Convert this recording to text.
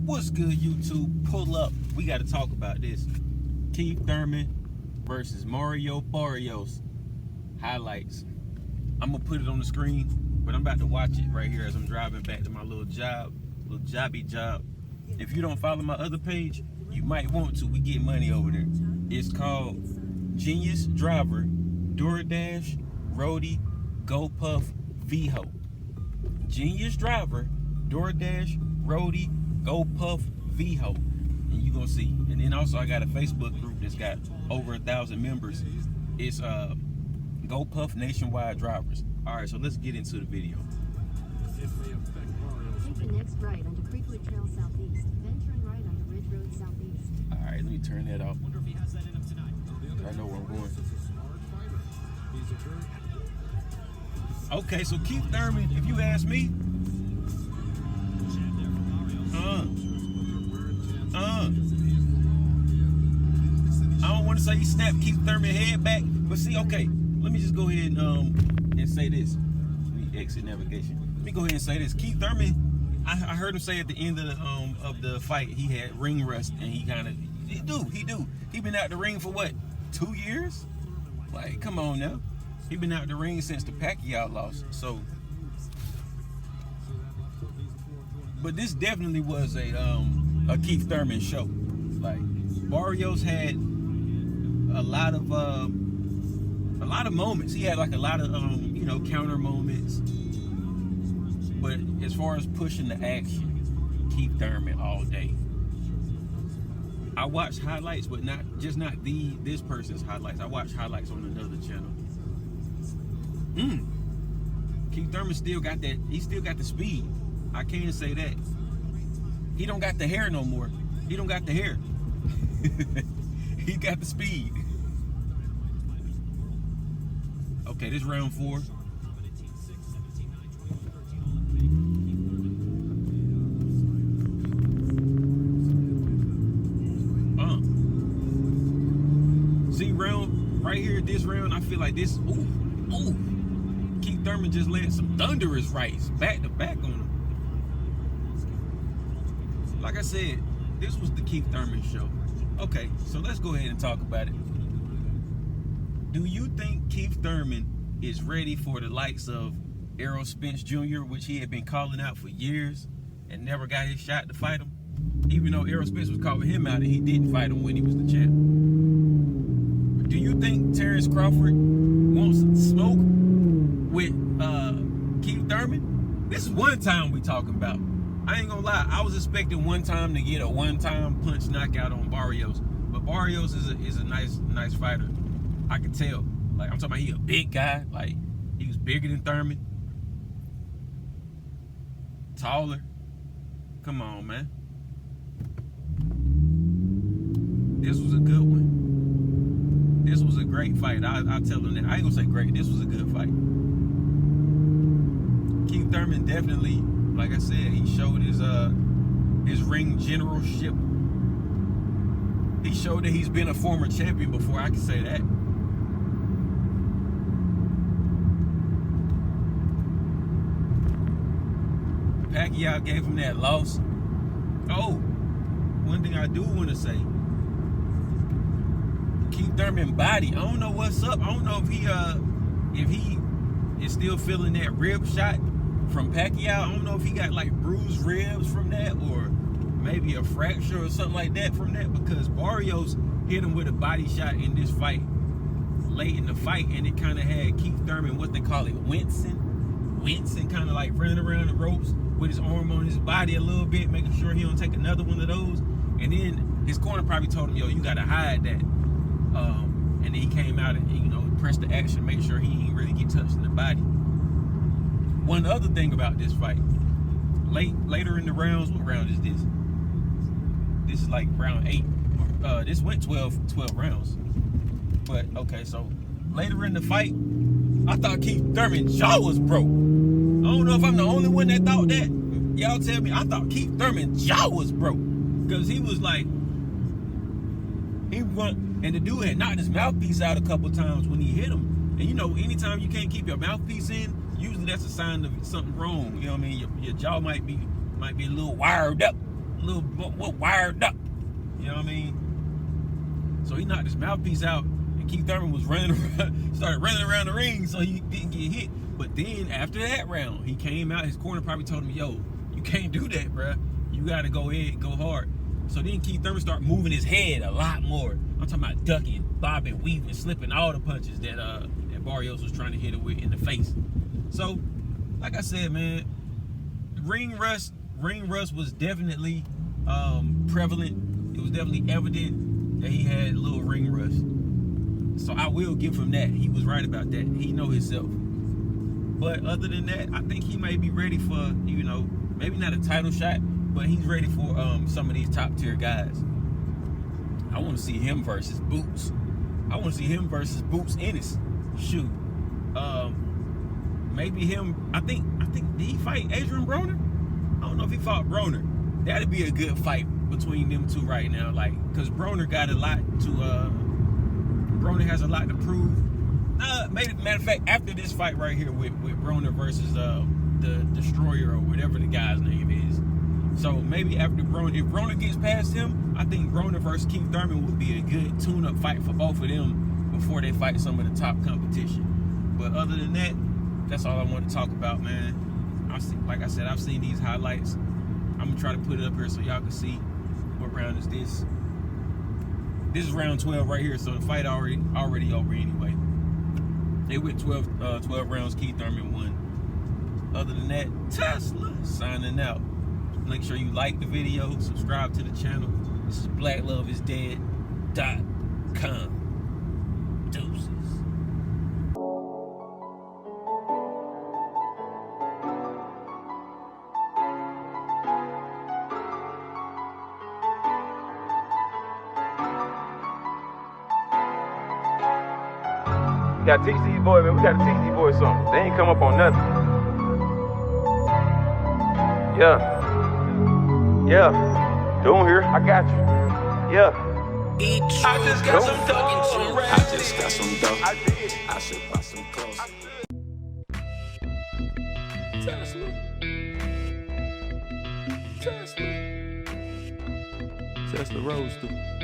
What's good, YouTube? Pull up. We got to talk about this. Keith Thurman versus Mario Barrios. Highlights. I'm going to put it on the screen, but I'm about to watch it right here as I'm driving back to my little jobby job. If you don't follow my other page, you might want to. We get money over there. It's called Genius Driver, DoorDash, Roadie, GoPuff, VHO. Genius Driver, DoorDash, Roadie, GoPuff, VHO. And you gonna see. And then also I got a Facebook group that's got over 1,000 members. It's GoPuff Nationwide Drivers. Alright, so let's get into the video. Take the next right onto Creekwood Trail Southeast. Then turn right onto Ridge Road Southeast. Alright, let me turn that off. I know where I'm going. Okay, so Keith Thurman, if you ask me, I don't want to say he snapped Keith Thurman's head back, but see, okay, let me just go ahead and say this. Let me exit navigation. Let me go ahead and say this. Keith Thurman, I heard him say at the end of the fight he had ring rust, and he do. He been out the ring for what, 2 years? Like, come on now. He been out the ring since the Pacquiao loss. So, but this definitely was a Keith Thurman show. Like, Barrios had a lot of moments. He had like a lot of counter moments. But as far as pushing the action, Keith Thurman all day. I watched highlights, but not this person's highlights. I watched highlights on another channel. Keith Thurman still got that. He still got the speed. I can't say that. He don't got the hair no more. He don't got the hair. He got the speed. Okay, this round 4. See, round right here, this round, I feel like this. Ooh. Keith Thurman just landed some thunderous rights back to back on him. Like I said, this was the Keith Thurman show. Okay, so let's go ahead and talk about it. Do you think Keith Thurman is ready for the likes of Errol Spence Jr., which he had been calling out for years and never got his shot to fight him? Even though Errol Spence was calling him out and he didn't fight him when he was the champ. Do you think Terrance Crawford wants smoke with Keith Thurman? This is one time we talking about. I ain't gonna lie, I was expecting one time to get a one-time punch knockout on Barrios, but Barrios is a nice fighter. I can tell. Like, I'm talking about he a big guy. Like, he was bigger than Thurman, taller. Come on, man. This was a good one. This was a great fight. I tell him that. I ain't gonna say great. This was a good fight. Keith Thurman definitely, like I said, he showed his ring generalship. He showed that he's been a former champion before. I can say that. Pacquiao gave him that loss. Oh, one thing I do want to say. Keith Thurman body. I don't know what's up. I don't know if he is still feeling that rib shot from Pacquiao. I don't know if he got like bruised ribs from that or maybe a fracture or something like that from that, because Barrios hit him with a body shot in this fight late in the fight, and it kind of had Keith Thurman, what they call it, wincing, kind of like running around the ropes with his arm on his body a little bit, making sure he don't take another one of those. And then his corner probably told him, yo, you gotta hide that. And then he came out and pressed the action, make sure he ain't really get touched in the body. One other thing about this fight, later in the rounds, what round is this? This is like round 8. This went 12 rounds. But okay, so later in the fight, I thought Keith Thurman's jaw was broke. I don't know if I'm the only one that thought that. Y'all tell me. I thought Keith Thurman's jaw was broke, because he was like, and the dude had knocked his mouthpiece out a couple times when he hit him. And anytime you can't keep your mouthpiece in, usually that's a sign of something wrong. You know what I mean? Your jaw might be a little wired up. wired up. You know what I mean? So he knocked his mouthpiece out, and Keith Thurman was started running around the ring so he didn't get hit. But then after that round, he came out. His corner probably told him, "Yo, you can't do that, bruh. You gotta go ahead, go hard." So then Keith Thurman started moving his head a lot more. I'm talking about ducking, bobbing, weaving, slipping all the punches that Barrios was trying to hit him with in the face. So, like I said, man, ring rust was definitely prevalent. It was definitely evident that he had a little ring rust. So I will give him that. He was right about that. He know himself. But other than that, I think he may be ready for, maybe not a title shot, but he's ready for some of these top tier guys. I want to see him versus Boots. I want to see him versus Boots Ennis. Shoot. Maybe him. I think did he fight Adrian Broner? I don't know if he fought Broner. That'd be a good fight between them two right now. Like, because Broner got a lot to Broner has a lot to prove. Matter of fact, after this fight right here with Broner versus the Destroyer or whatever the guy's name is. So maybe after Broner, if Broner gets past him, I think Broner versus Keith Thurman would be a good tune-up fight for both of them before they fight some of the top competition. But other than that, that's all I want to talk about, man. Like I said, I've seen these highlights. I'm gonna try to put it up here so y'all can see what round is this. This is round 12 right here, so the fight already over anyway. They went 12 rounds. Keith Thurman won. Other than that, Tesla signing out. Make sure you like the video, subscribe to the channel. This is BlackLoveIsDead.com. Deuces. We gotta teach these boys, man. We gotta teach these boys something. They ain't come up on nothing. Yeah. Doing here. I got you. Yeah. I just got some dough. I just got some dough. I did. I should buy some clothes. Tesla. Tesla Rose, dude.